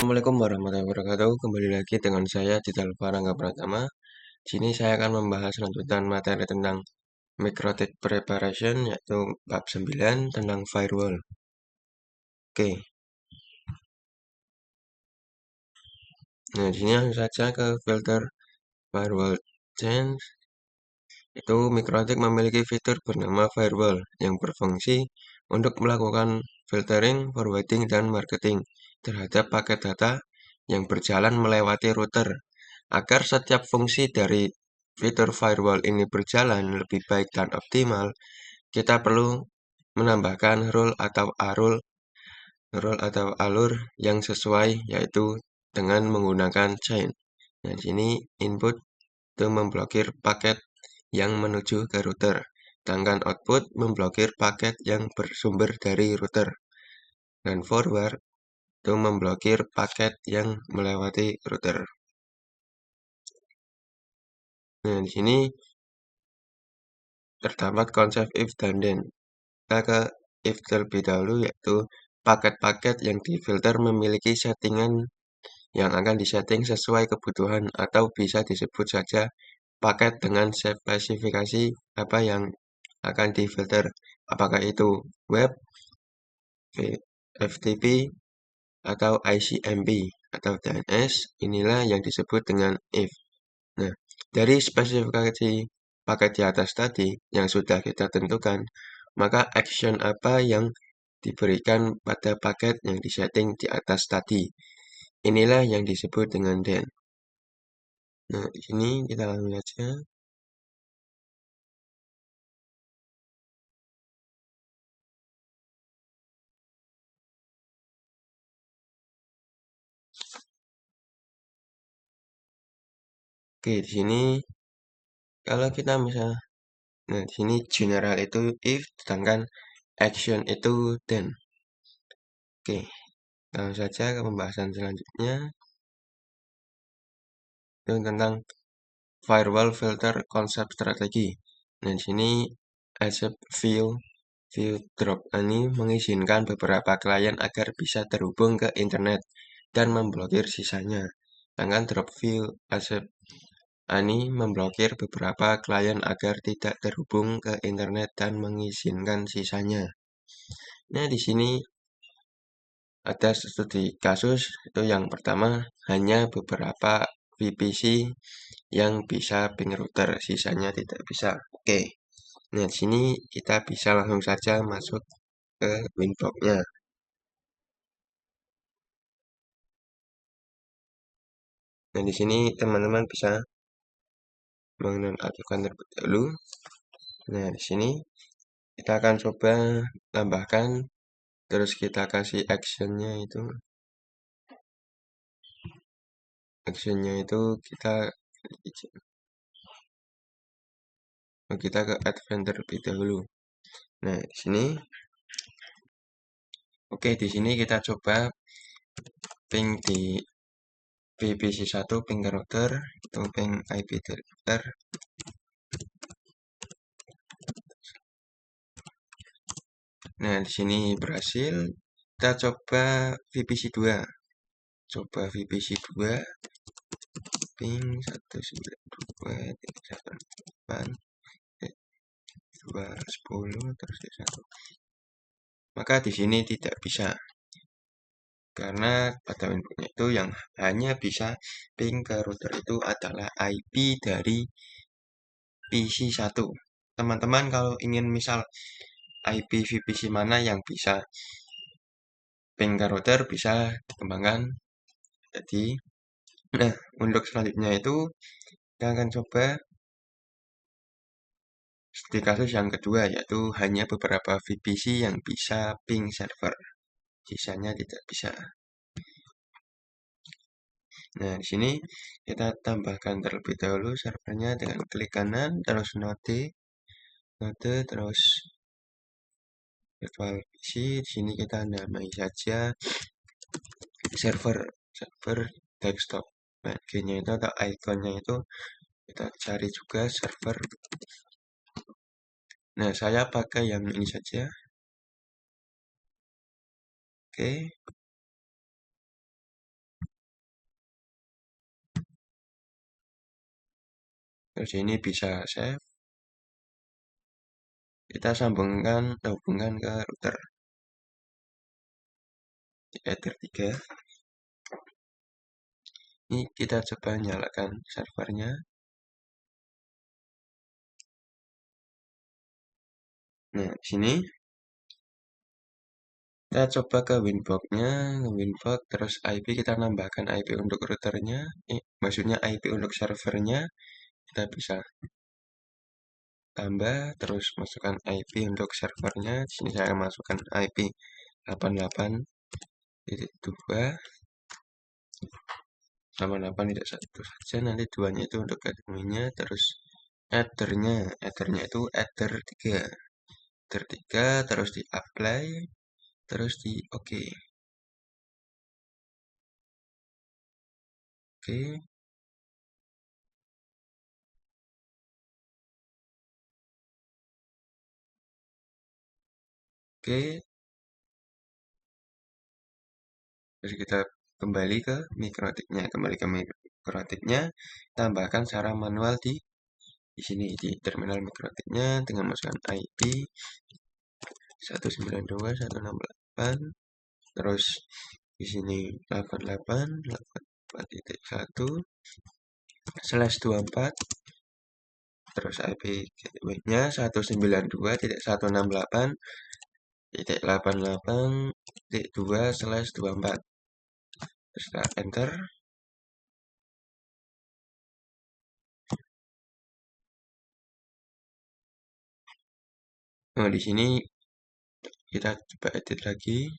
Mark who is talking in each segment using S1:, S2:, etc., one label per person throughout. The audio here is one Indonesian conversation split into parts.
S1: Assalamualaikum warahmatullahi wabarakatuh. Kembali lagi dengan saya Dital Rangga Pratama. Di sini saya akan membahas lanjutan materi tentang Mikrotik Preparation yaitu bab 9 tentang firewall. Oke. Nah, di sini langsung saja ke filter firewall change. Itu Mikrotik memiliki fitur bernama firewall yang berfungsi untuk melakukan filtering, forwarding, dan marketing terhadap paket data yang berjalan melewati router. Agar setiap fungsi dari fitur firewall ini berjalan lebih baik dan optimal, kita perlu menambahkan rule atau alur yang sesuai, yaitu dengan menggunakan chain. Nah, di sini input itu memblokir paket yang menuju ke router, sedangkan output memblokir paket yang bersumber dari router. Dan forward itu memblokir paket yang melewati router. Nah, di sini terdapat konsep if dan then. Kita ke if terlebih dahulu, yaitu paket-paket yang difilter memiliki settingan yang akan disetting sesuai kebutuhan atau bisa disebut saja paket dengan spesifikasi apa yang akan difilter. Apakah itu web, FTP, atau ICMP, atau DNS, inilah yang disebut dengan if. Nah, dari spesifikasi paket di atas tadi yang sudah kita tentukan, maka action apa yang diberikan pada paket yang disetting di atas tadi. Inilah yang disebut dengan then. Nah, di sini kita langsung saja. Oke, di sini kalau kita misalnya, nah di sini general itu if, sedangkan action itu then. Oke, langsung saja ke pembahasan selanjutnya. Itu tentang firewall filter konsep strategi. Nah, di sini accept view drop ini mengizinkan beberapa klien agar bisa terhubung ke internet dan memblokir sisanya. Sedangkan drop view accept ini memblokir beberapa klien agar tidak terhubung ke internet dan mengizinkan sisanya. Nah, di sini ada studi kasus, itu yang pertama hanya beberapa VPC yang bisa ping router, sisanya tidak bisa. Oke. Nah, di sini kita bisa langsung saja masuk ke winbox-nya. Nah, di sini teman-teman bisa menonaktifkan terlebih dahulu. Nah, di sini kita akan coba tambahkan, terus kita kasih actionnya itu kita ke advent terlebih dahulu. Nah, di sini oke, di sini kita coba ping di VPC1 ping ke router, itu ping IP dari router. Nah, di sini berhasil. Kita coba VPC2. Coba VPC2 ping 192.3.8 210 terus 1. Maka di sini tidak bisa. Karena pada inputnya itu yang hanya bisa ping ke router itu adalah IP dari PC1. Teman-teman kalau ingin misal IP VPC mana yang bisa ping ke router bisa dikembangkan. Jadi, nah untuk selanjutnya itu kita akan coba di kasus yang kedua, yaitu hanya beberapa VPC yang bisa ping server, sisanya tidak bisa. Nah, di sini kita tambahkan terlebih dahulu servernya dengan klik kanan, terus node, terus virtual PC. Di sini kita namai saja server desktop. Nah, G-nya itu atau ikonnya itu kita cari juga server. Nah, saya pakai yang ini saja. Oke. Terus ini bisa save, kita hubungkan ke router di Ether 3. Ini kita coba nyalakan servernya. Nah, di sini kita coba ke Winbox-nya, Winbox, terus IP kita nambahkan IP untuk routernya, maksudnya IP untuk servernya, kita bisa tambah, terus masukkan IP untuk servernya. Di sini saya masukkan IP 88.2 88.1 saja. Nanti duanya itu untuk gateway-nya, terus ethernya itu ether 3. Ether 3, terus di apply, terus di oke. Oke, oke. Terus kita kembali ke mikrotiknya, tambahkan secara manual di sini di terminal mikrotiknya dengan masukkan IP 192.168, terus di sini 88.1/24, terus IP gateway-nya 192.168.88.2/24. Terus kita enter. Nah, di sini kita coba edit lagi.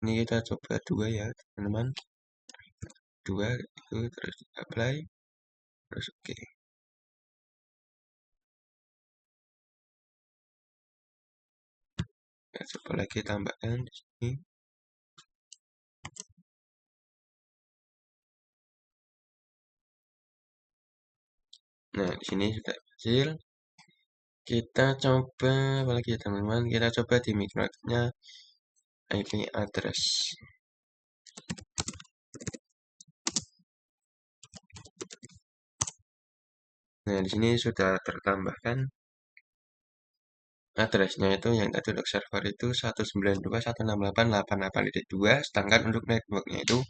S1: Ini kita coba 2 ya, teman-teman. 2 itu terus di apply, terus oke. Kita coba lagi tambahkan di sini. Nah, di sini sudah berhasil. Kita coba apa lagi ya, teman-teman? Kita coba di mikrotiknya IP address. Nah, di sini sudah tertambahkan addressnya itu yang tadi untuk server itu 192.168.88.2, sedangkan untuk networknya itu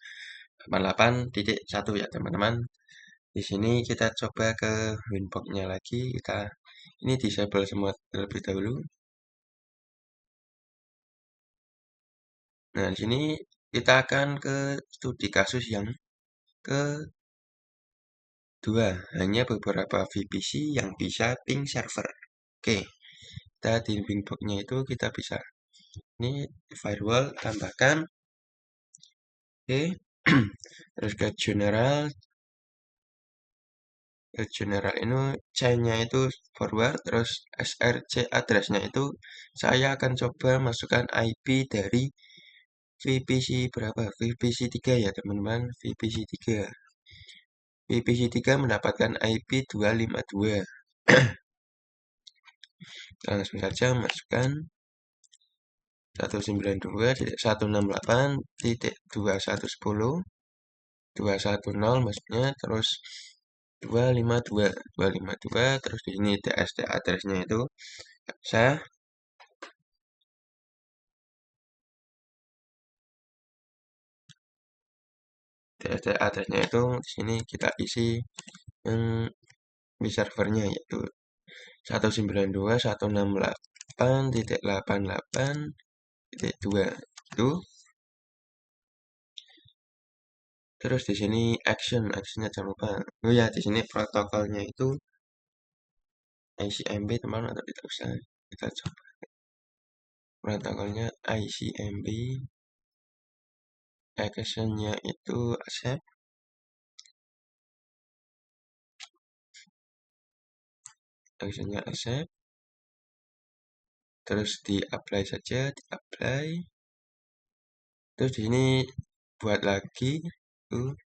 S1: 88.1 ya, teman-teman. Di sini kita coba ke Winbox-nya lagi. Ini disable semua terlebih dahulu. Nah, di sini kita akan ke studi kasus yang kedua, hanya beberapa VPC yang bisa ping server. Oke, kita di Winbox-nya itu kita bisa ini firewall tambahkan. Oke, terus ke general ini chain-nya itu forward, terus src address-nya itu saya akan coba masukkan IP dari VPC berapa? VPC 3 ya, teman-teman. VPC 3. VPC 3 mendapatkan IP 252. Langsung saja masukkan 192.168.2110 maksudnya, terus 252 terus di sini DST address-nya itu saya DST address-nya itu di sini kita isi yang di servernya yaitu 192.168.88.2 itu. Terus di sini actionnya jangan lupa. Oh ya, di sini protokolnya itu ICMP, teman-teman, atau tidak usah. Kita coba protokolnya ICMP, actionnya itu accept, terus di apply saja, di apply. Terus di sini buat lagi tuh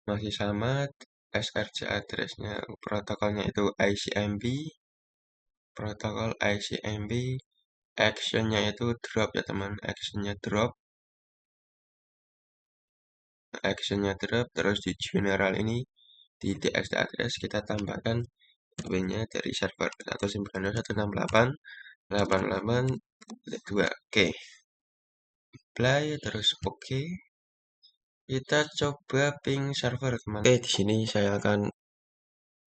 S1: masih sama src address-nya, protokolnya itu ICMP, protokol ICMP, actionnya itu drop ya, teman, actionnya drop. actionnya drop, terus di general ini di txt address kita tambahkan gateway-nya dari server 192.168.88.2. Oke, apply terus oke. Kita coba ping server kemana. Oke, di sini saya akan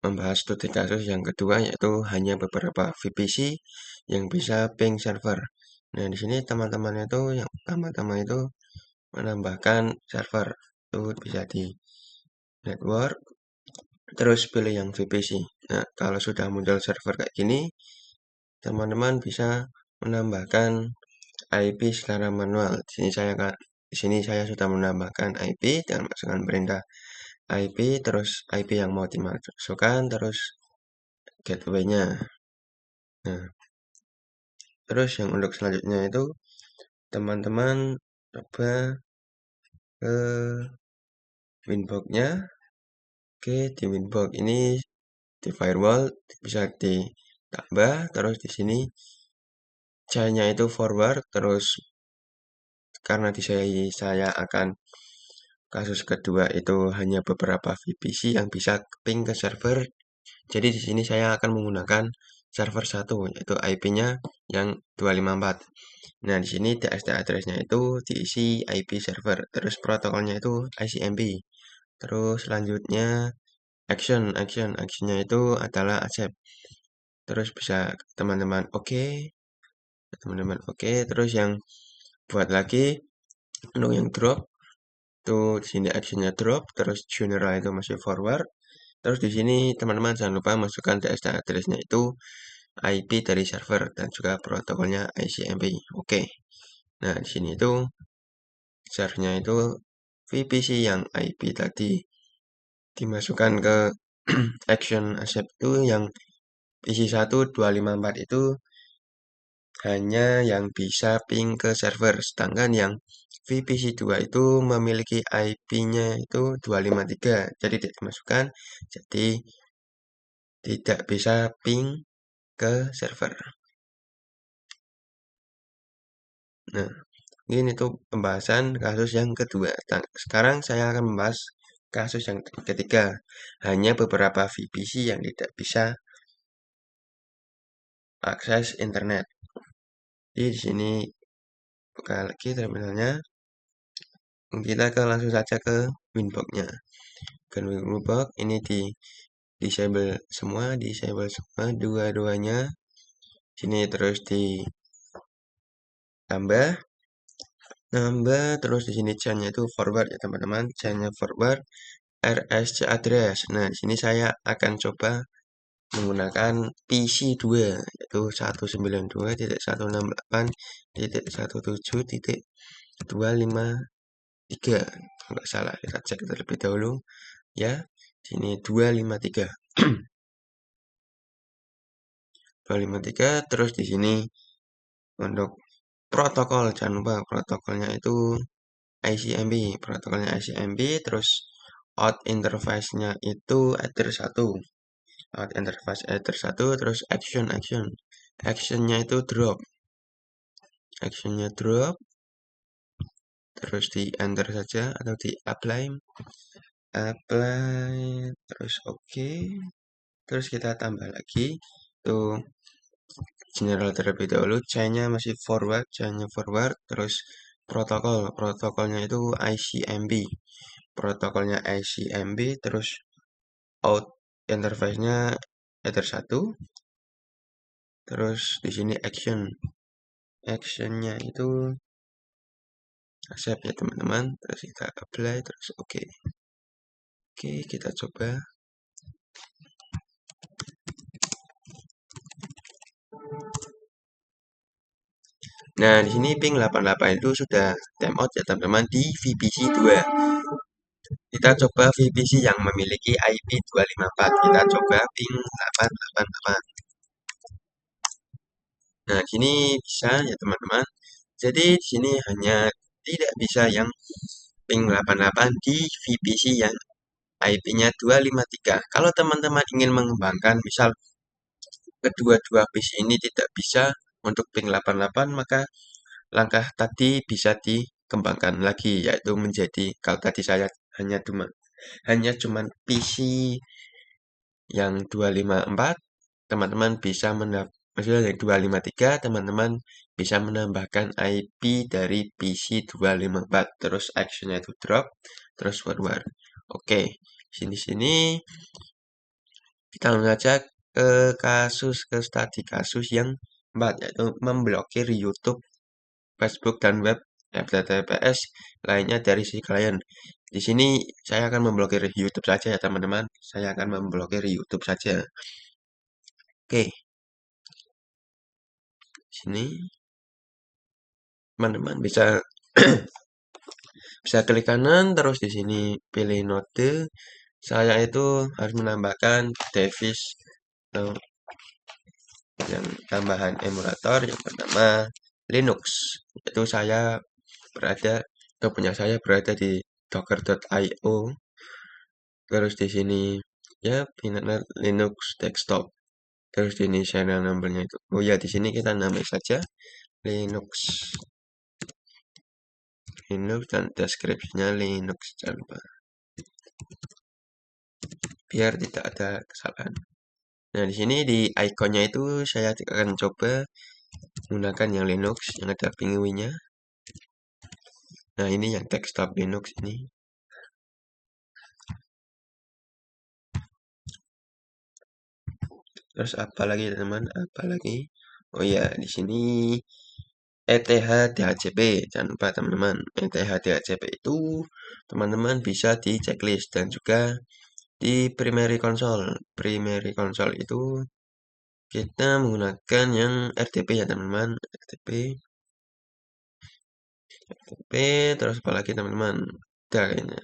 S1: membahas studi kasus yang kedua, yaitu hanya beberapa VPC yang bisa ping server. Nah, di sini teman-teman itu yang pertama-tama itu menambahkan server, itu bisa di network, terus pilih yang VPC. Nah, kalau sudah muncul server kayak gini, teman-teman bisa menambahkan IP secara manual. Di sini saya sudah menambahkan IP dengan masukkan perintah IP, terus IP yang mau dimasukkan, terus gateway-nya. Nah, terus yang untuk selanjutnya itu teman-teman coba ke winbox-nya. Oke, di winbox ini di firewall bisa ditambah, terus di sini caranya itu forward, terus karena di saya akan kasus kedua itu hanya beberapa VPC yang bisa ping ke server. Jadi di sini saya akan menggunakan server 1 yaitu IP-nya yang 254. Nah, di sini DHT address-nya itu diisi IP server, terus protokolnya itu ICMP. Terus selanjutnya actionnya itu adalah accept. Terus bisa teman-teman oke, terus yang buat lagi untuk yang drop itu di sini actionnya drop, terus general itu masih forward. Terus di sini teman-teman jangan lupa masukkan DHT address-nya itu IP dari server dan juga protokolnya ICMP. Oke. Nah, di sini itu share-nya itu VPC yang IP tadi dimasukkan ke action accept itu yang isi 1254 itu hanya yang bisa ping ke server, sedangkan yang VPC 2 itu memiliki IP-nya itu 253, jadi tidak dimasukkan, jadi tidak bisa ping ke server. Nah, ini tuh pembahasan kasus yang kedua. Sekarang saya akan membahas kasus yang ketiga, hanya beberapa VPC yang tidak bisa akses internet. Jadi di sini buka lagi terminalnya. Kita langsung saja ke winbox-nya. Ke winbox ini di disable semua dua-duanya. Sini terus ditambah terus di sini chain-nya itu forward ya teman-teman. Chain-nya forward RSC address. Nah, di sini saya akan coba menggunakan PC2 yaitu 192.168.17.253. Enggak salah, kita cek terlebih dahulu ya. Sini 253. 253 terus di sini untuk protokol jangan lupa protokolnya itu ICMP, terus out interface-nya itu Ether 1. Out interface Ether 1 terus actionnya itu drop. Actionnya drop terus di enter saja atau di apply terus oke. Terus kita tambah lagi tuh general terlebih dahulu, chainnya masih forward, terus protokolnya itu ICMP, terus out interface-nya Ether 1, terus di sini actionnya itu accept ya teman-teman, terus kita apply, terus oke, kita coba. Nah, di sini ping 88 itu sudah timeout ya teman-teman di VPC 2. Kita coba VPC yang memiliki IP 254. Kita coba ping 888. Nah, sini bisa ya teman-teman. Jadi di sini hanya tidak bisa yang ping 88 di VPC yang IP-nya 253. Kalau teman-teman ingin mengembangkan misal kedua-dua PC ini tidak bisa untuk ping 88, maka langkah tadi bisa kembangkan lagi, yaitu menjadi kalau tadi saya hanya cuman PC yang 254, teman-teman bisa maksudnya dari 253, teman-teman bisa menambahkan IP dari PC 254, terus actionnya itu drop, terus forward. Oke, sini-sini kita langsung saja ke studi kasus yang 4, yaitu memblokir YouTube, Facebook, dan web FTTPS lainnya dari si klien. Di sini saya akan memblokir YouTube saja ya teman-teman. Saya akan memblokir YouTube saja. Oke, sini teman-teman bisa bisa klik kanan terus di sini pilih node. Saya itu harus menambahkan device yang tambahan emulator yang bernama Linux. Itu saya berada di docker.io. Terus di sini ya pinanya Linux desktop. Terus di ini serial numbernya itu. Oh ya, di sini kita namai saja Linux. Linux dan deskripsinya Linux, jangan lupa. Biar tidak ada kesalahan. Nah, di sini di ikonnya itu saya akan coba menggunakan yang Linux yang ada penguinnya. Nah, ini yang desktop Linux ini. Terus apa lagi teman-teman? Apa lagi? Oh ya, di sini ETH-DHCP. Jangan lupa teman-teman, ETH-DHCP itu teman-teman bisa di checklist dan juga di primary console. Primary console itu kita menggunakan yang RDP ya teman-teman, RDP. Terus apa lagi teman-teman? Udah kayaknya.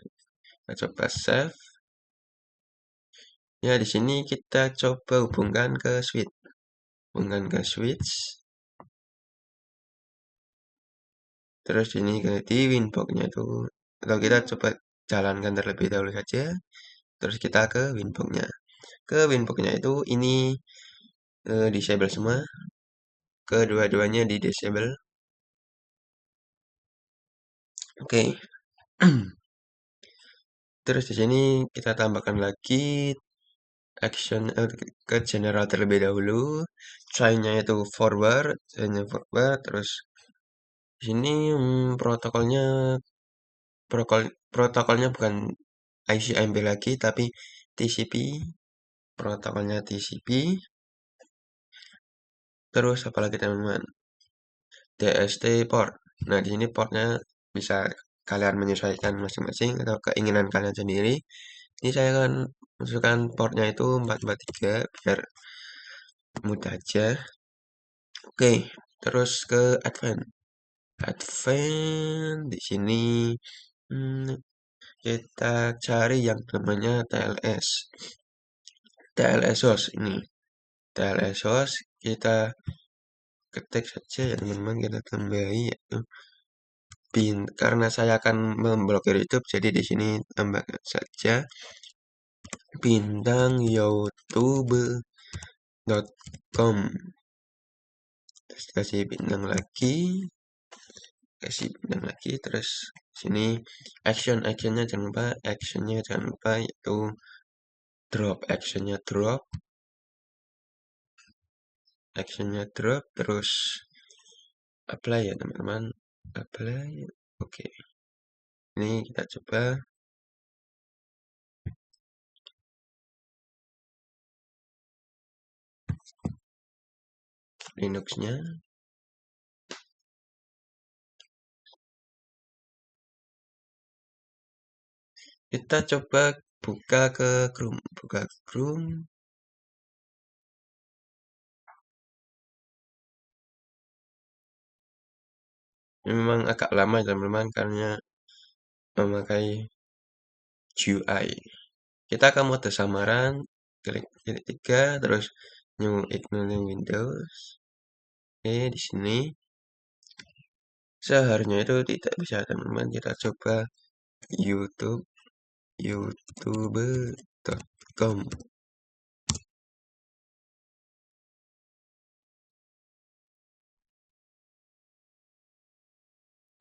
S1: Kita coba save. Ya, di sini kita coba hubungkan ke switch. Hubungkan ke switch. Terus ini di winbox-nya itu, atau kita coba jalankan terlebih dahulu saja. Terus kita ke winbox-nya. Ke winbox-nya itu ini disable semua. Kedua-duanya di disable. Oke. Terus di sini kita tambahkan lagi action ke general terlebih dahulu. Try-nya itu forward, terus di sini protokolnya bukan ICMP lagi tapi TCP. Protokolnya TCP. Terus apalagi teman-teman? DST port. Nah, di sini portnya bisa kalian menyesuaikan masing-masing atau keinginan kalian sendiri. Ini saya akan masukkan portnya itu 443 biar mudah aja. Oke, terus ke advance. Advance di sini kita cari yang namanya TLS. TLS host ini. TLS host kita ketik saja ya teman-teman, kita tambahi yaitu karena saya akan memblokir YouTube, jadi di sini tambahkan saja bintang youtube.com. Terus kasih bintang lagi, terus sini actionnya jangan lupa, yaitu actionnya drop, terus apply ya teman-teman, apply. Oke, ini kita coba Linux-nya. Kita coba buka Chrome. Memang agak lama teman-teman karena memakai GUI. Kita ke mode samaran, klik 3, terus new ignoring Windows. Oke, di sini seharusnya itu tidak bisa teman-teman. Kita coba youtube.com.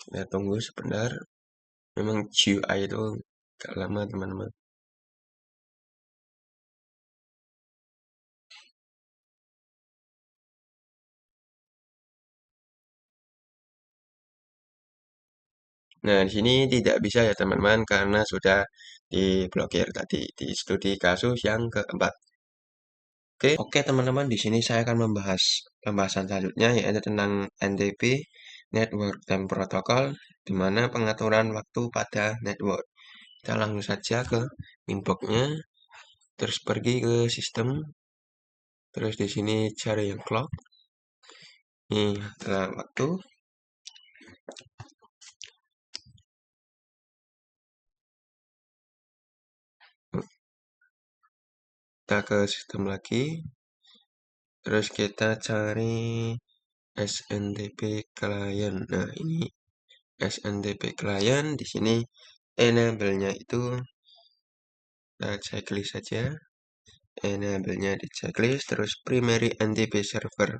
S1: Kita tunggu sebentar. Memang GUI itu agak lama teman-teman. Nah, di sini tidak bisa ya teman-teman karena sudah diblokir tadi di studi kasus yang keempat. Oke teman-teman, di sini saya akan membahas pembahasan selanjutnya yaitu tentang NTP Network Time Protocol, di mana pengaturan waktu pada network. Kita langsung saja ke inbox-nya, terus pergi ke sistem, terus di sini cari yang clock. Ini adalah waktu. Kita ke sistem lagi, terus kita cari SNTP client. Nah, ini SNTP client di sini enable-nya itu kita checklist saja. Enable-nya di checklist, terus primary NTP server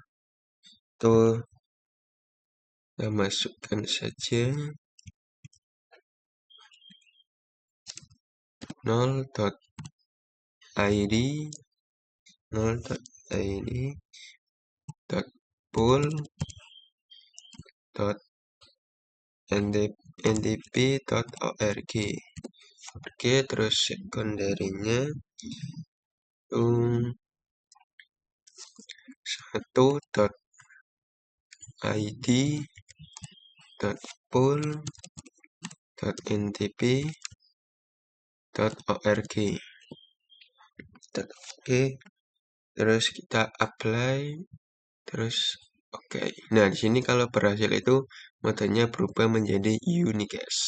S1: itu kita masukkan saja 0.id 0.id .pool .ntp.org. Oke, terus sekunderinya 1.id .pool .ntp.org. Oke, terus kita apply, terus oke. Nah, di sini kalau berhasil itu metodenya berubah menjadi unicast.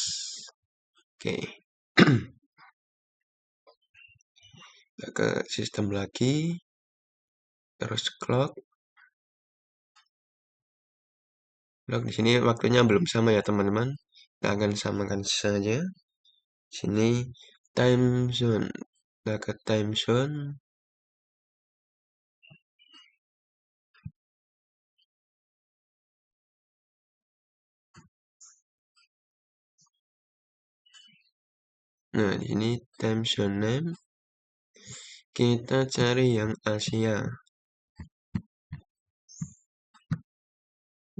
S1: Oke. Kita ke sistem lagi, terus clock. Clock di sini waktunya belum sama ya teman-teman. Kita akan samakan saja. Sini time zone. Kita ke time zone. Nah, di sini time zone name. Kita cari yang Asia.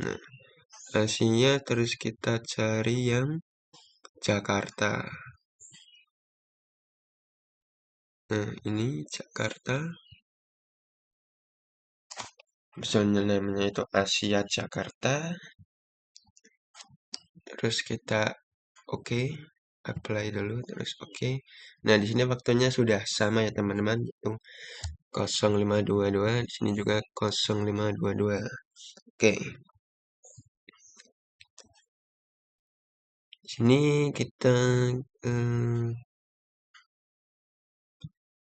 S1: Nah, Asia terus kita cari yang Jakarta. Nah, ini Jakarta. Misalnya namanya itu Asia Jakarta. Terus kita oke, apply dulu terus oke. Nah, di sini waktunya sudah sama ya teman-teman, itu 0522, di sini juga 0522. Oke. Di sini kita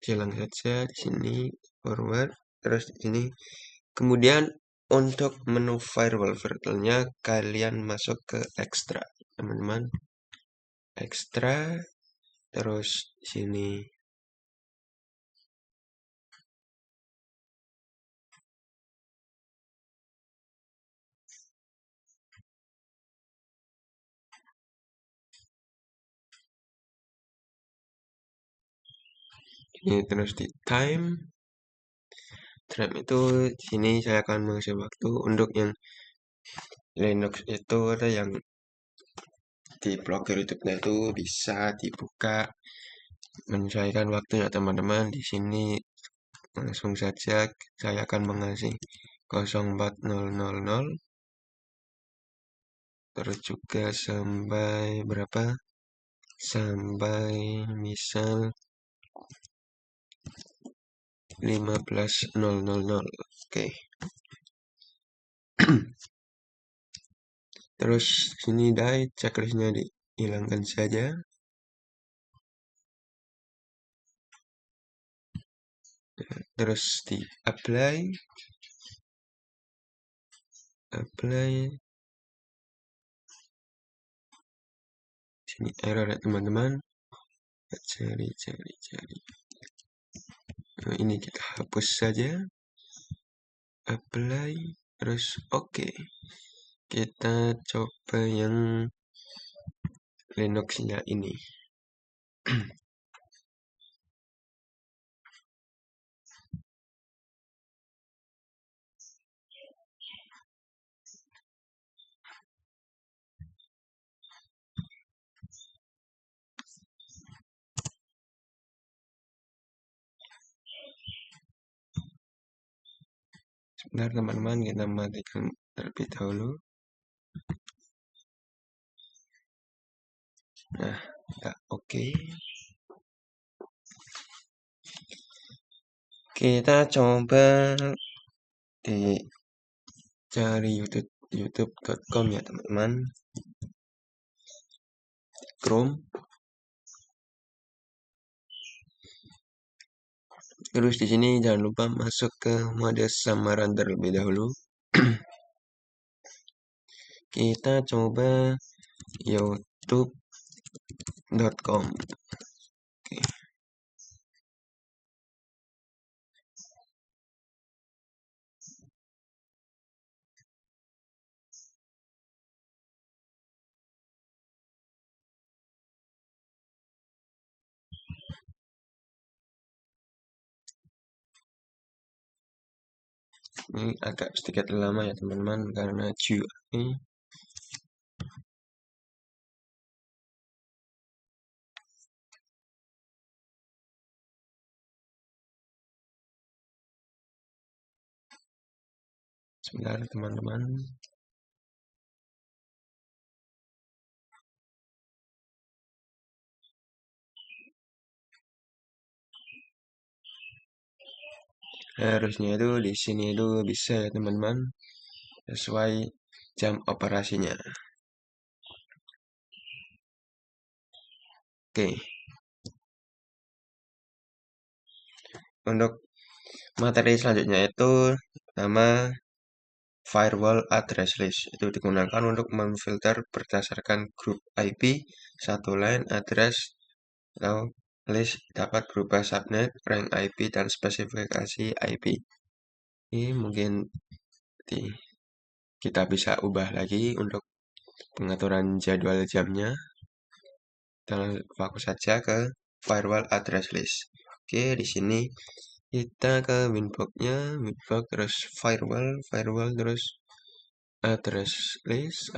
S1: jalan saja di sini forward, terus di sini. Kemudian untuk menu firewall virtualnya kalian masuk ke extra, teman-teman. Extra, terus di sini ini terus di time itu di sini saya akan mengisi waktu. Untuk yang Linux itu ada yang diblokir YouTube-nya itu bisa dibuka menyesuaikan waktunya teman-teman. Di sini langsung saja saya akan mengasih 04000 terus juga sampai berapa, sampai misal 15.000. Oke. Terus sini die checklistnya dihilangkan saja. Terus di apply sini error ya teman-teman. Cari. Nah, ini kita hapus saja, apply, terus oke. Kita coba yang Linux-nya ini. Sebentar teman-teman, kita matikan terlebih dahulu. Nah, oke. Kita coba di cari youtube.com ya teman-teman. Chrome. Terus di sini jangan lupa masuk ke mode samaran terlebih dahulu. Kita coba youtube.com. Oke. Ini agak sedikit lama ya teman-teman karena GUI. Sebentar teman-teman. Harusnya itu di sini itu bisa ya teman-teman, sesuai jam operasinya. Oke. Untuk materi selanjutnya itu nama firewall address list. Itu digunakan untuk memfilter berdasarkan grup IP, satu line address atau list dapat berupa subnet, rank IP, dan spesifikasi IP. Ini mungkin kita bisa ubah lagi untuk pengaturan jadwal jamnya. Kita fokus saja ke firewall address list. Oke, di sini kita ke winbox-nya, winbox terus firewall terus address list.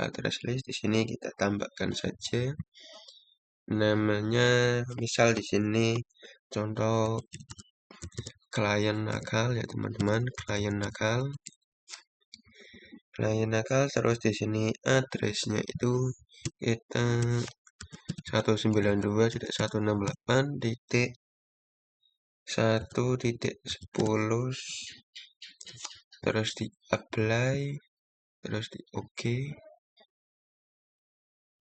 S1: Di sini kita tambahkan saja namanya, misal di sini contoh klien nakal ya teman-teman, klien nakal terus di sini addressnya itu kita 192.168.1.10 terus di apply terus di OK.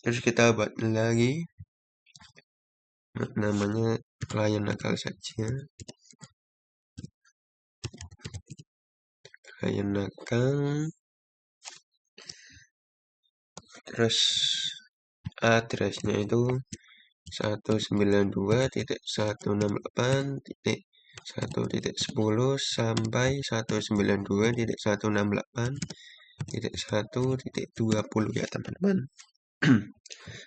S1: Terus kita buat lagi namanya klien nakal saja, klien nakal terus addressnya itu 192.168.1.10 sampai 192.168.1.20 ya teman-teman.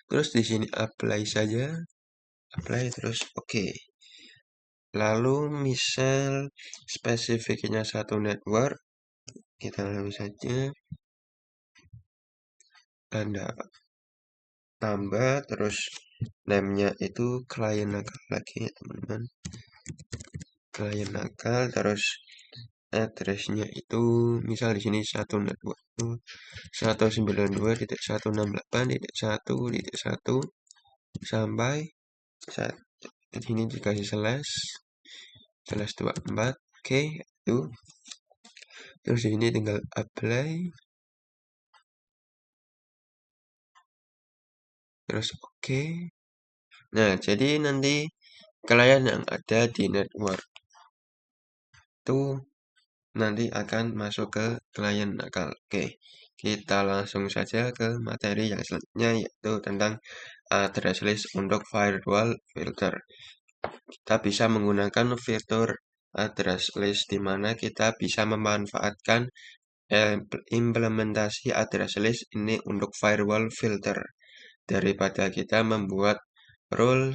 S1: Terus di sini apply saja, apply terus OK. Lalu misal spesifiknya satu network, kita langsung saja Anda tambah terus name-nya itu klien nakal lagi ya teman-teman, klien nakal terus address-nya itu misal di sini satu network itu 192.168.1.1 sampai di sini dikasih slash 24. Oke, itu terus di sini tinggal apply terus oke. Nah, jadi nanti klien yang ada di network itu nanti akan masuk ke klien nakal. Oke, kita langsung saja ke materi yang selanjutnya, yaitu tentang address list untuk firewall filter. Kita bisa menggunakan fitur address list di mana kita bisa memanfaatkan implementasi address list ini untuk firewall filter. Daripada kita membuat rule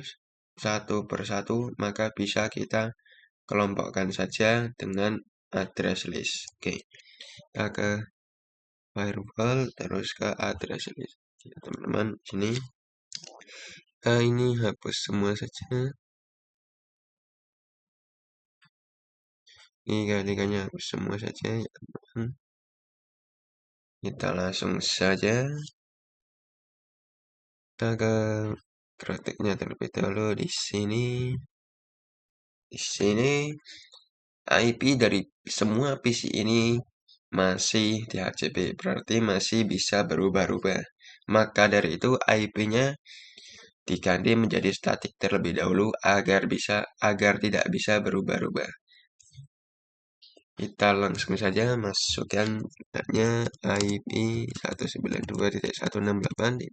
S1: satu persatu, maka bisa kita kelompokkan saja dengan address list. Oke, kita ke firewall, terus ke address list. Ya, teman-teman, sini ini hapus semua saja. Ini kali-kalinya hapus semua saja ya teman-teman. Kita langsung saja kita ke prakteknya terlebih dahulu di sini. Di sini IP dari semua PC ini masih DHCP, berarti masih bisa berubah-ubah. Maka dari itu IP-nya diganti menjadi statik terlebih dahulu agar tidak bisa berubah-ubah. Kita langsung saja masukkan datanya IP 192.168.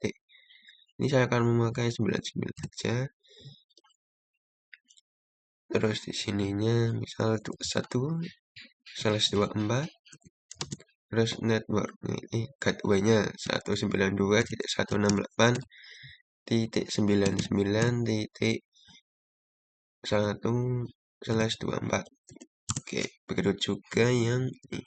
S1: Ini saya akan memakai 99 saja. Terus di sininya misal 21/24. Terus network ini gateway-nya 192.168.1/1/24. Oke, begitu juga yang ini.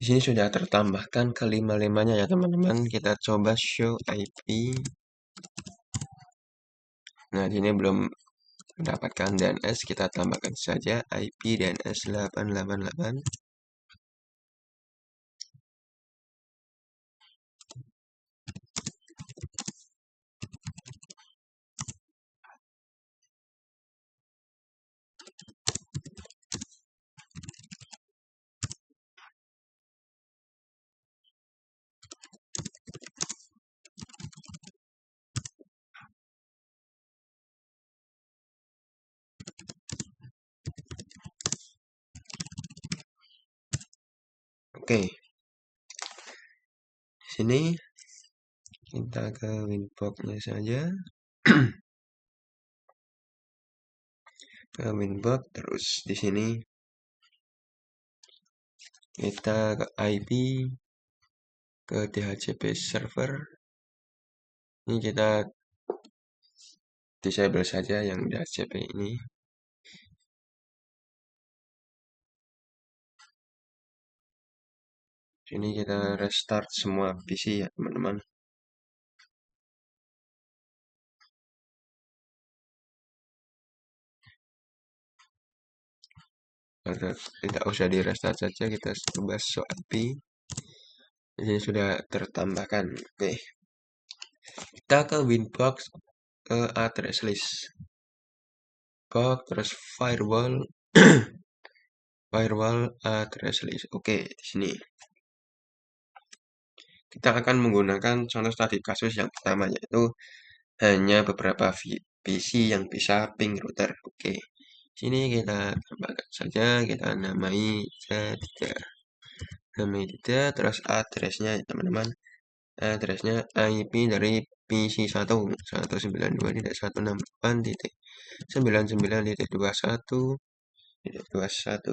S1: Di sini sudah tertambahkan kelima-limanya ya teman-teman. Kita coba show IP. Nah, di sini belum mendapatkan DNS, kita tambahkan saja IP DNS 888. Oke. Di sini kita ke winbox-nya saja. Ke winbox, terus di sini kita ke IP, ke DHCP server. Ini kita disable saja yang DHCP ini. Sini kita restart semua PC ya teman-teman. Tidak usah di restart saja, kita coba show IP. Ini sudah tertambahkan. Oke. Kita ke winbox, ke address list. box, terus firewall, firewall address list. Oke, di sini kita akan menggunakan contoh tadi kasus yang pertama, yaitu hanya beberapa PC yang bisa ping router. Oke, sini kita tambahkan saja, kita namai saja, terus addressnya teman-teman, addressnya IP dari PC 1 192.168.99.21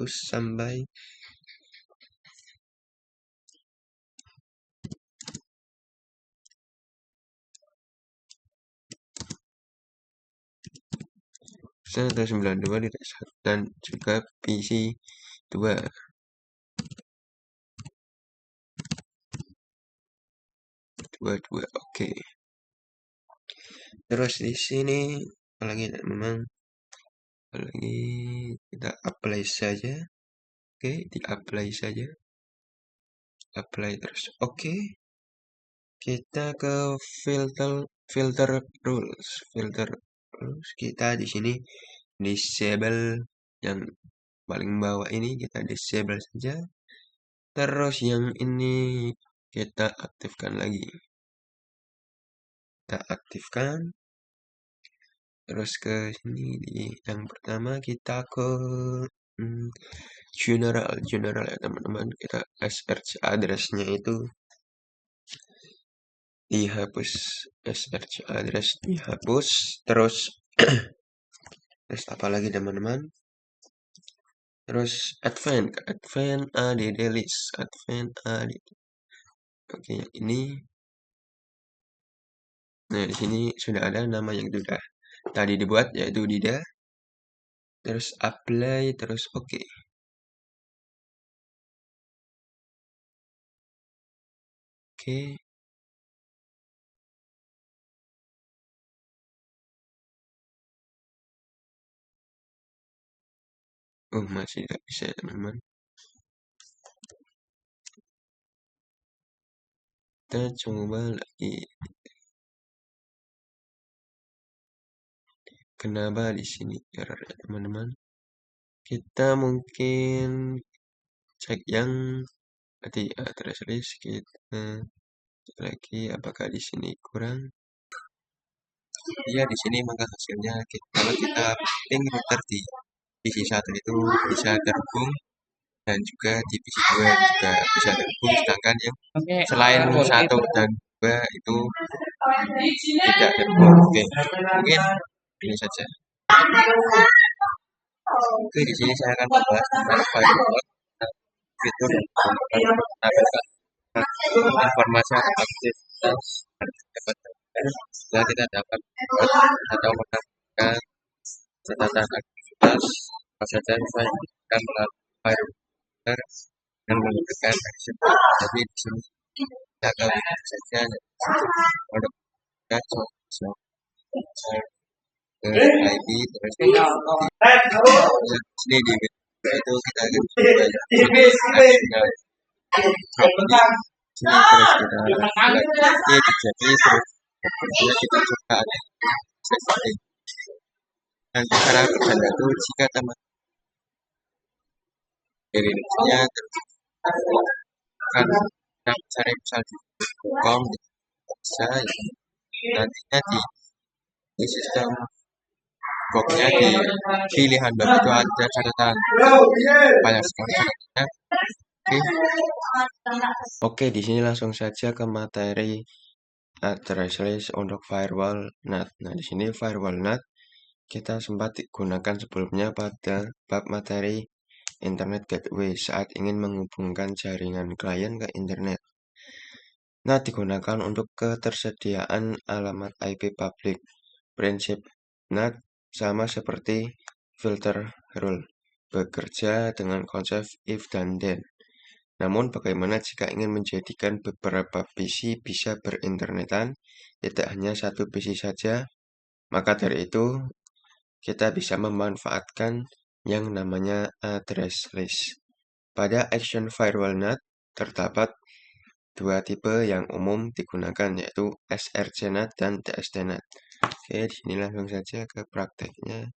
S1: sampai 192.1 dan juga PC 2. Oke. Terus di sini apalagi teman-teman? Apalagi kita apply saja. Oke, di apply saja. Apply terus. Oke. Kita ke filter rules. Kita di sini disable yang paling bawah ini kita disable saja. Terus yang ini kita aktifkan lagi. Kita aktifkan. Terus ke sini di yang pertama kita ke general ya teman-teman. Kita search addressnya itu dihapus, search address dihapus. Terus terus apa lagi teman-teman? Terus advanced add list, advanced add. Oke, yang ini. Nah, di sini sudah ada nama yang sudah tadi dibuat, yaitu Dida. Terus apply, terus oke. Oke. Oh, masih tidak bisa teman-teman. Kita coba lagi. Kenapa di sini error ya teman-teman? Kita mungkin cek yang tadi address list, kita cek lagi apakah di sini kurang. Iya, di sini maka hasilnya kalau kita ping router di PC 1 itu bisa terhubung dan juga di PC 2 juga bisa terhubung, sedangkan yang selain 1 dan 2 itu tidak terhubung. Oke, mungkin ini saja. Oke, di sini saya akan membahas tentang firewall, fitur menampilkan informasi aktivitas setelah kita dapat atau menampilkan catatan aktivitas apa saja bisa kita melalui firewall dan menggunakan action. Tapi di sini kita akan saja untuk kita IP terus sini di itu kita akan coba terus kita kita coba setting. Dan cara kerjanya itu jika teman dari linknya akan cari misal di com bisa nantinya di sistem boxnya di pilihan baru itu ada catatan banyak sekali catatannya. Oke, di sini langsung saja ke materi address list untuk firewall NAT. Nah, di sini firewall NAT kita sempat digunakan sebelumnya pada bab materi Internet Gateway saat ingin menghubungkan jaringan klien ke internet. NAT digunakan untuk ketersediaan alamat IP publik. Prinsip NAT sama seperti filter rule, bekerja dengan konsep if dan then. Namun bagaimana jika ingin menjadikan beberapa PC bisa berinternetan, tidak hanya satu PC saja? Maka dari itu, kita bisa memanfaatkan yang namanya address list. Pada action firewall NAT terdapat dua tipe yang umum digunakan, yaitu SRC NAT dan DSD NAT. Oke, di sini langsung saja ke prakteknya.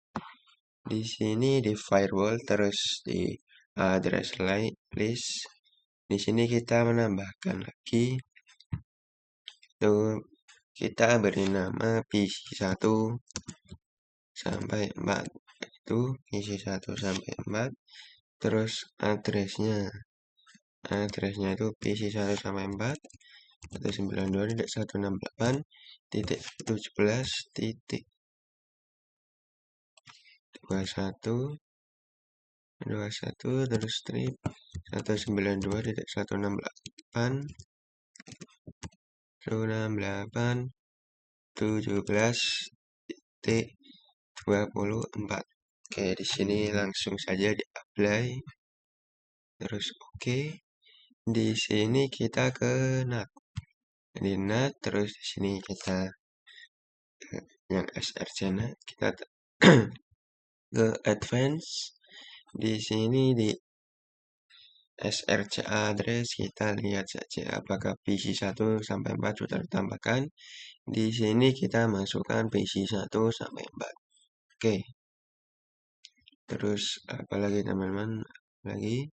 S1: Di sini di firewall terus di address list. Di sini kita menambahkan lagi. Tuh kita beri nama PC1 sampai 4. Itu PC1 sampai 4. Terus addressnya itu PC1 sampai 4 192.168.21 terus strip 192.168.17.24. Oke, di sini langsung saja di apply. Terus oke. Di sini kita ke NAT. Di NAT terus di sini kita yang SRC NAT kita ke advance. Di sini di SRC address kita lihat saja apakah PC1 sampai 4 sudah ditambahkan. Di sini kita masukkan PC1 sampai 4. Oke. Terus apalagi teman-teman? Lagi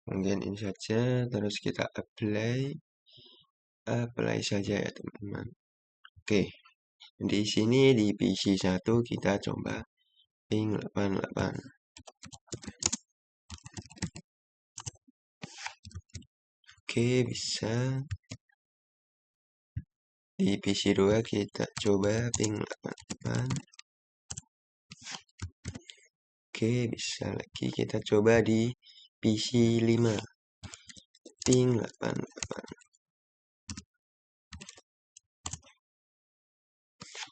S1: mungkin ini saja, terus kita apply saja ya teman-teman. Oke. Di sini di PC1 kita coba ping 88. Oke, bisa. Di PC2 kita coba ping 88. Oke, bisa lagi kita coba di PC5 ping 88.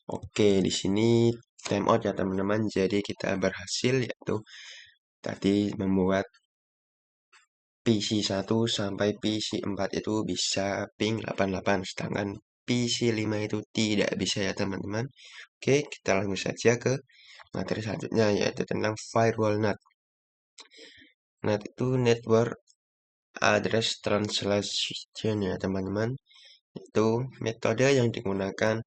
S1: Oke, di sini timeout ya teman-teman. Jadi kita berhasil yaitu tadi membuat PC1 sampai PC4 itu bisa ping 88, sedangkan PC5 itu tidak bisa ya teman-teman. Oke, kita langsung saja ke materi selanjutnya yaitu tentang firewall NAT. NAT itu Network Address Translation ya teman-teman. Itu metode yang digunakan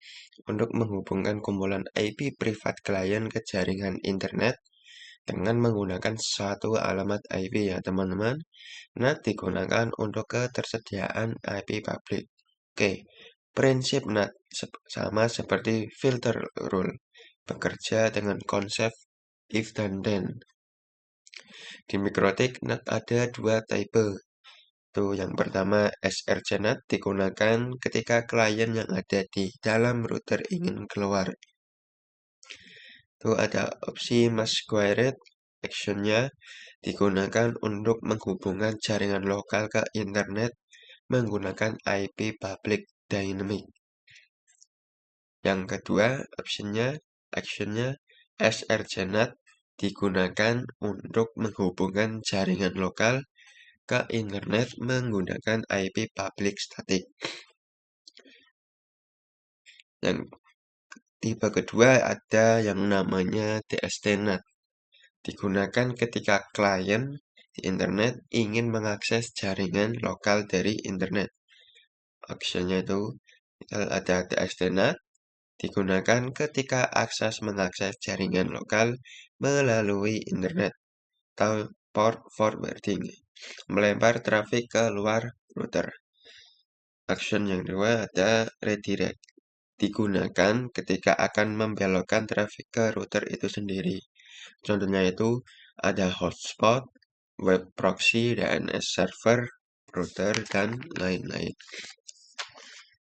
S1: untuk menghubungkan kumpulan IP privat klien ke jaringan internet dengan menggunakan satu alamat IP ya teman-teman. NAT digunakan untuk ketersediaan IP publik. Oke, prinsip NAT sama seperti filter rule, bekerja dengan konsep if dan then. Di mikrotik NAT ada dua tipe. Tuh, yang pertama SRC NAT digunakan ketika klien yang ada di dalam router ingin keluar. Tuh ada opsi masquerade actionnya digunakan untuk menghubungkan jaringan lokal ke internet menggunakan IP public dynamic. Yang kedua actionnya SRC NAT digunakan untuk menghubungkan jaringan lokal ke internet menggunakan IP public static. Yang tipe kedua ada yang namanya DST NAT. Digunakan ketika klien di internet ingin mengakses jaringan lokal dari internet. Actionnya itu ada DST NAT. Digunakan ketika mengakses jaringan lokal melalui internet atau port forwarding, melempar trafik ke luar router. Action yang kedua ada redirect. Digunakan ketika akan membelokkan trafik ke router itu sendiri. Contohnya itu ada hotspot, web proxy, DNS server, router, dan lain-lain.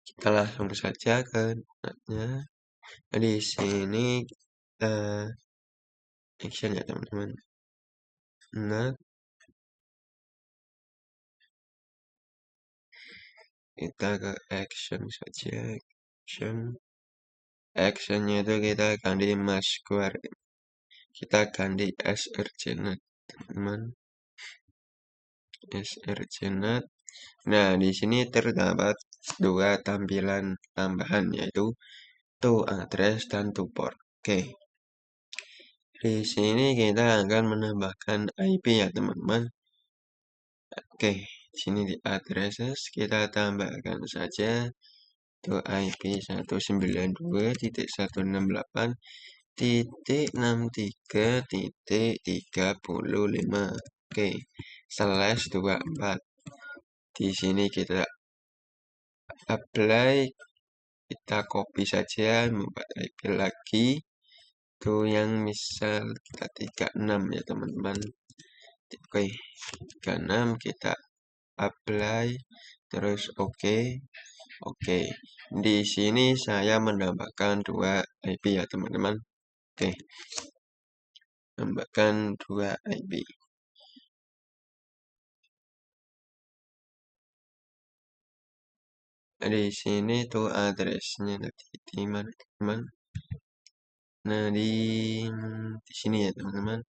S1: Kita langsung saja ke NAT-nya. Di sini action ya teman-teman. NAT. Kita ke action saja. Actionnya itu kita ganti masquerade. Kita ganti SRC NAT teman-teman. SRC NAT. Nah, di sini terdapat dua tampilan tambahan yaitu to address dan to port. Oke. Di sini kita akan menambahkan IP ya teman-teman. Oke, di sini di addresses kita tambahkan saja to IP 192.168 titik 63.35. Oke, slash 24. Di sini kita apply, kita copy saja, membuat IP lagi. Itu yang misal kita 36 ya teman-teman. Oke, 36 kita apply, terus oke. Oke, di sini saya menambahkan 2 IP ya teman-teman. Oke, tambahkan 2 IP. Di sini tuh addressnya nanti di mana teman? Nah di sini ya teman-teman.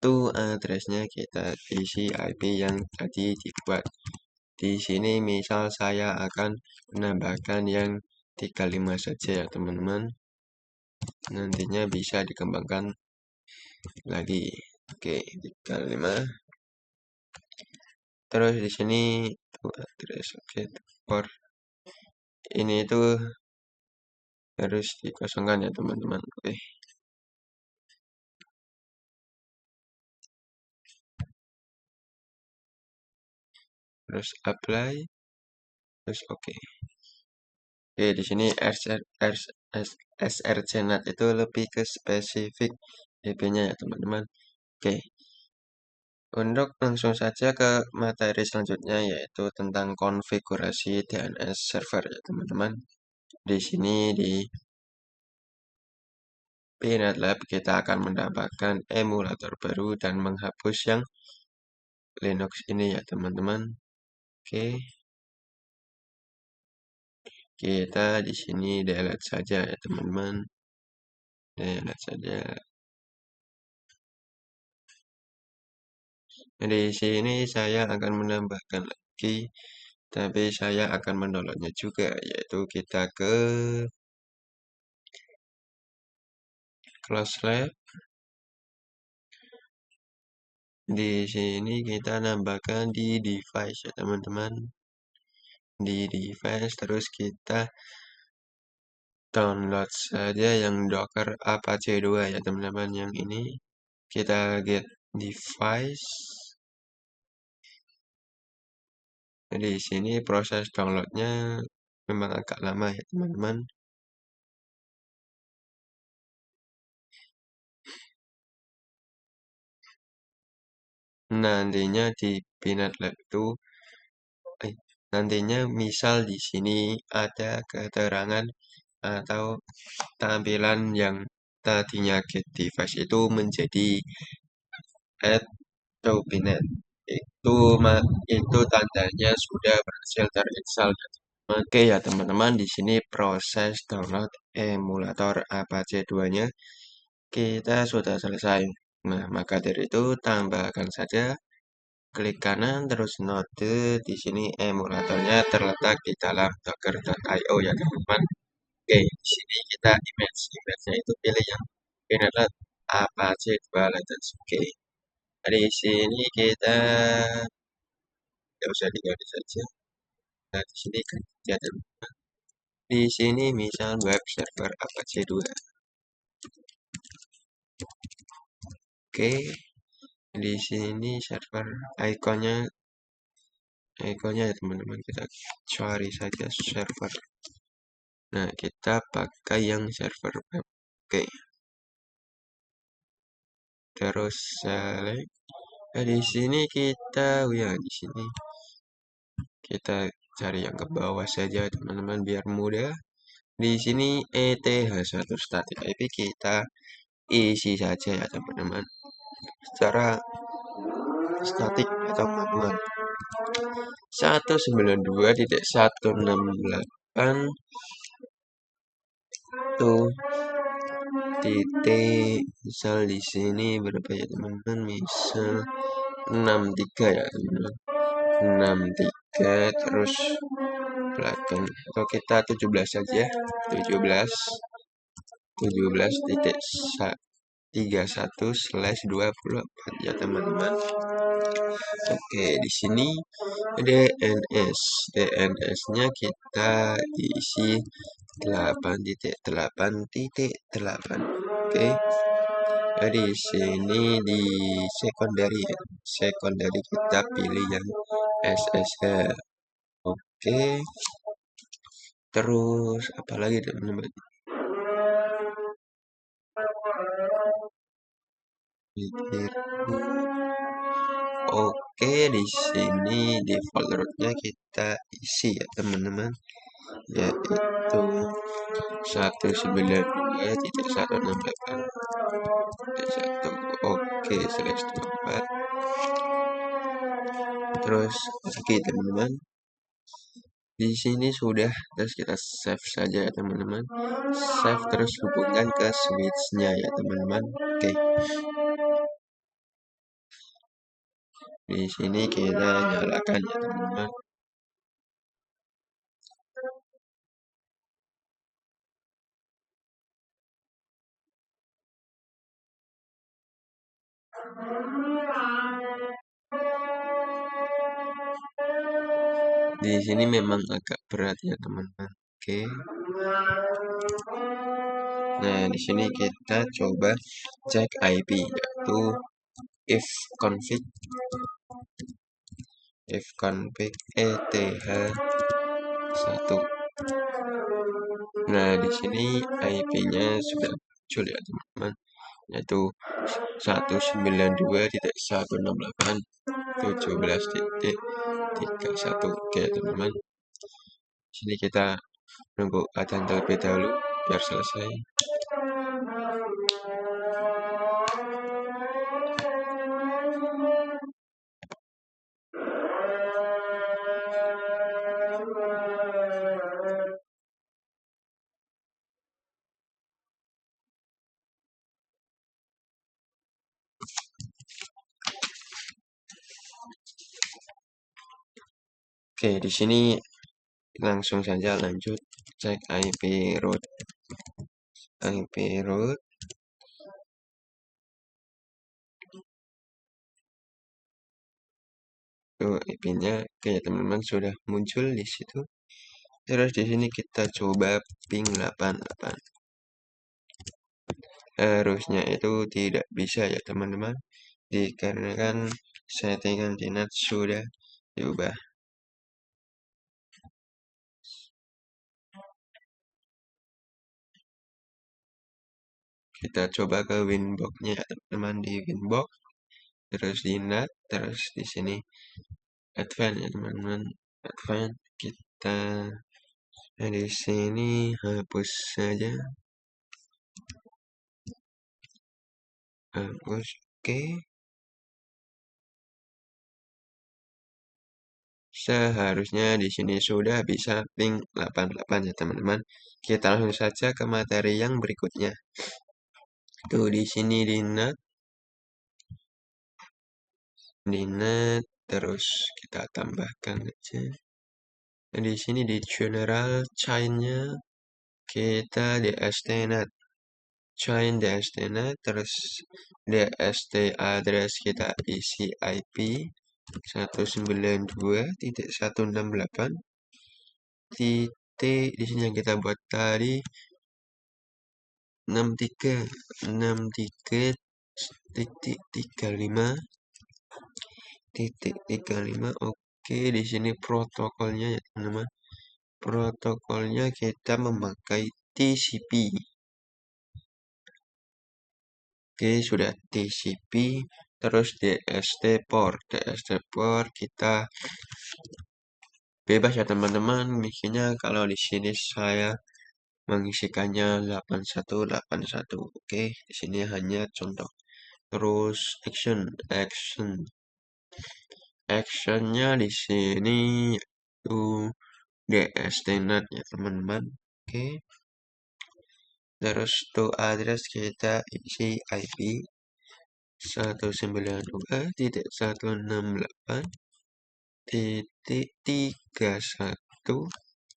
S1: Tuh addressnya kita isi IP yang tadi dibuat. Di sini misal saya akan menambahkan yang 35 saja ya teman-teman. Nantinya bisa dikembangkan lagi. Oke, 35. Terus di sini tuh address object for ini itu harus dikosongkan ya teman-teman. Oke. Terus apply, terus oke. Oke, di sini srcnet itu lebih ke spesifik IP-nya ya teman-teman. Oke. Untuk langsung saja ke materi selanjutnya yaitu tentang konfigurasi DNS server ya teman-teman. Di sini di PNetLab kita akan mendapatkan emulator baru dan menghapus yang Linux ini ya teman-teman. Oke. Kita di sini delete saja ya teman-teman. Delete saja. Di sini saya akan menambahkan lagi, tapi saya akan mendownloadnya juga, yaitu kita ke Close Lab. Di sini kita nambahkan di device ya teman-teman. Di device terus kita download saja yang Docker Apache 2 ya teman-teman. Yang ini kita get device. Di sini proses downloadnya memang agak lama ya teman-teman. Nantinya di PNetLab itu nantinya misal di sini ada keterangan atau tampilan yang tadinya get device itu menjadi add to PNet. Itu tandanya sudah berhasil terinstall. Oke ya teman-teman, di sini proses download emulator Apache 2-nya kita sudah selesai. Nah, maka dari itu tambahkan saja, klik kanan terus node. Di sini emulatornya terletak di dalam docker.io ya teman-teman. Oke, di sini kita image-nya itu pilih yang ini adalah Apache 2 Lattice. Oke, di sini kita nggak usah diganti saja. Nah, di sini kan ya teman-teman. Di sini misal web server Apache 2. Oke, di sini server ikonnya ya teman-teman, kita cari saja server. Nah, kita pakai yang server web. Oke. Terus select. Nah, di sini kita di sini kita cari yang ke bawah saja teman-teman biar mudah. Di sini ETH1 static IP kita isi saja ya teman-teman. Secara statik atau manual. 192.168 tuh titik misal di sini berapa ya teman-teman, misal 63 ya teman-teman, 63 terus belakang atau kita 17 saja, 17.31/24 ya teman-teman. Oke, di sini DNS-nya kita isi 8.8.8. Oke. Jadi sini di secondary ya. Secondary kita pilih yang SSH. Oke. Terus apa lagi teman-teman? Oke, di sini default rootnya kita isi ya teman-teman, yaitu 192.168.1. Oke, slash 24. Terus oke teman-teman, di sini sudah, terus kita save saja ya teman-teman. Save terus hubungkan ke switchnya ya teman-teman. Oke. Di sini kita nyalakan ya teman-teman. Di sini memang agak berat ya teman-teman. Oke. Nah, di sini kita coba cek IP, yaitu if config eth1. Nah, di sini IP-nya sudah muncul ya teman-teman, yaitu 192.168.17.31. Oke teman-teman, sini kita nunggu adzan terlebih dahulu biar selesai. Oke, di sini langsung saja lanjut cek IP root. IP root tuh IP-nya, oke teman-teman sudah muncul di situ. Terus di sini kita coba ping 88. Harusnya itu tidak bisa ya teman-teman, dikarenakan settingan DNAT sudah diubah. Kita coba ke winbox-nya ya teman-teman, di winbox, terus di NAT, terus di sini advance ya teman-teman, advance. Kita di sini hapus saja, hapus. Oke. Seharusnya di sini sudah bisa ping 88 ya teman-teman. Kita langsung saja ke materi yang berikutnya. Tuh di sini di NAT, terus kita tambahkan aja. Dan di sini di general chain-nya kita DST-NAT. Chain DST-NAT, terus DST address kita isi IP 192.168 titik, di sini yang kita buat tadi 63.35.35. Oke, di sini protokolnya ya teman-teman. Protokolnya kita memakai TCP. Oke, sudah TCP. Terus DST port. DST port kita bebas ya teman-teman. Bikinnya kalau di sini saya mengisikannya 8181. Oke, di sini hanya contoh. Terus actionnya di sini itu DST-NAT ya teman-teman. Oke. Terus to address kita isi IP 192.168.31.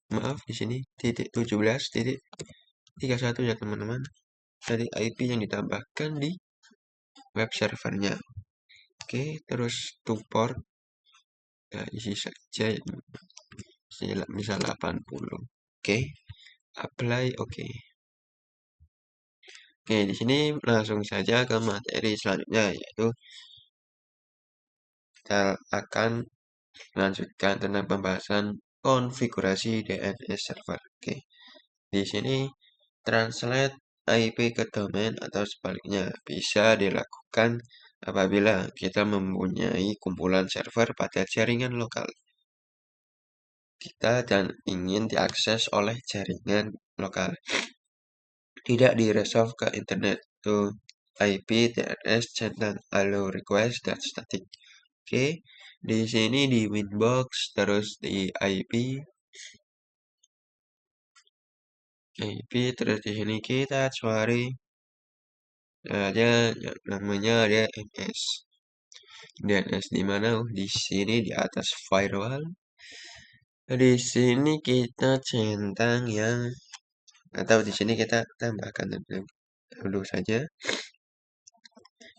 S1: Maaf, di sini titik 17.31 ya teman-teman. Dari IP yang ditambahkan di web servernya. Oke, terus to port ya, isi saja ya, misal 80. Oke, apply. Oke. Oke, di sini langsung saja ke materi selanjutnya, yaitu kita akan melanjutkan tentang pembahasan konfigurasi DNS server. Oke, di sini translate IP ke domain atau sebaliknya bisa dilakukan apabila kita mempunyai kumpulan server pada jaringan lokal kita dan ingin diakses oleh jaringan lokal, tidak di-resolve ke internet. Itu IP, DNS, centang, hello request, dan static. Oke, di sini di Winbox, terus di IP, terus di sini kita cari ada yang namanya DNS. DNS di mana? Di sini di atas firewall. Di sini kita centang yang atau di sini kita tambahkan dulu saja.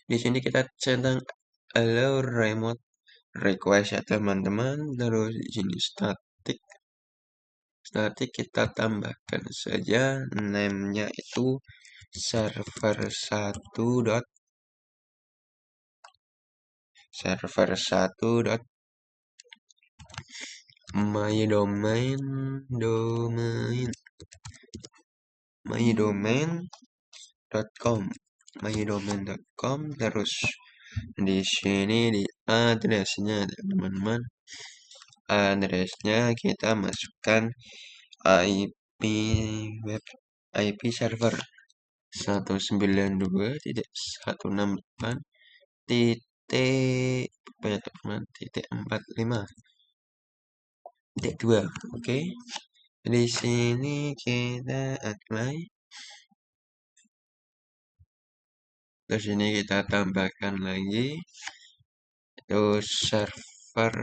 S1: Di sini kita centang allow remote request ya teman-teman. Terus di sini static kita tambahkan saja name-nya itu server1 mydomain.com terus di sini di addressnya teman-teman, addressnya kita masukkan IP server 192.168.45.2. Oke. Di sini kita apply. Terus ini kita tambahkan lagi itu server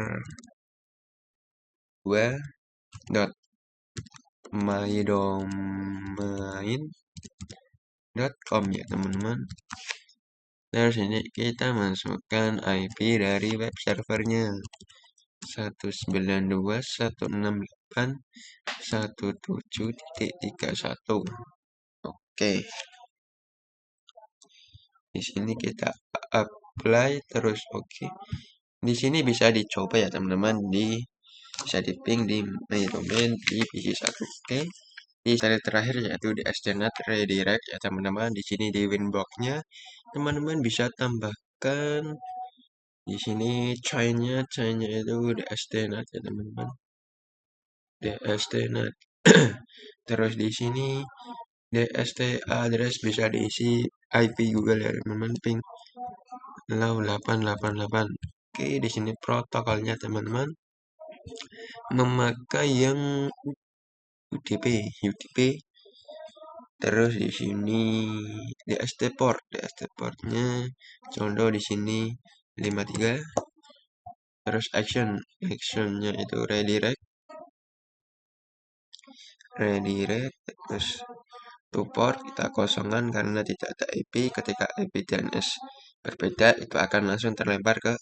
S1: 2.mydomain.com ya teman-teman. Terus ini kita masukkan IP dari web servernya 192.168.17.31. Oke. Di sini kita apply terus oke. Di sini bisa dicoba ya teman-teman, bisa di ping di mydomain di PC1. Oke. Di slide terakhir yaitu di SDNet redirect ya teman-teman. Di sini di Winbox-nya teman-teman bisa tambahkan di sini chain-nya itu di SDNet ya teman-teman. DSTnet. Terus di sini DST address bisa diisi IP Google ya teman-teman, ping 888. Oke, di sini protokolnya teman-teman memakai yang UDP. Terus di sini DST portnya contoh di sini 53. Terus actionnya itu redirect terus to port kita kosongan karena tidak ada IP. Ketika IP DNS berbeda itu akan langsung terlempar ke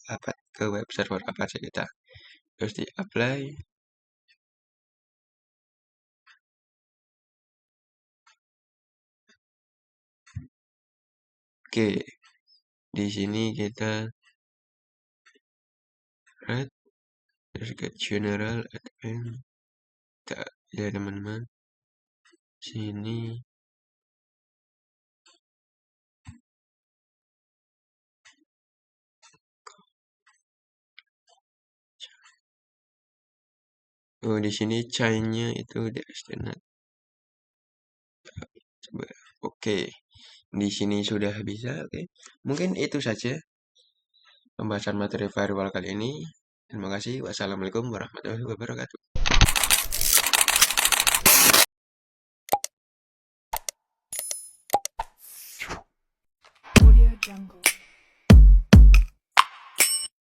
S1: web server Apache kita. Terus di apply. Oke, di sini kita add terus ke general admin ya teman-teman. Sini di sini chain-nya itu DSTnet. Coba. Oke. Di sini sudah bisa. Oke. Mungkin itu saja pembahasan materi firewall kali ini. Terima kasih. Wassalamualaikum warahmatullahi wabarakatuh.
S2: Audio Jungle.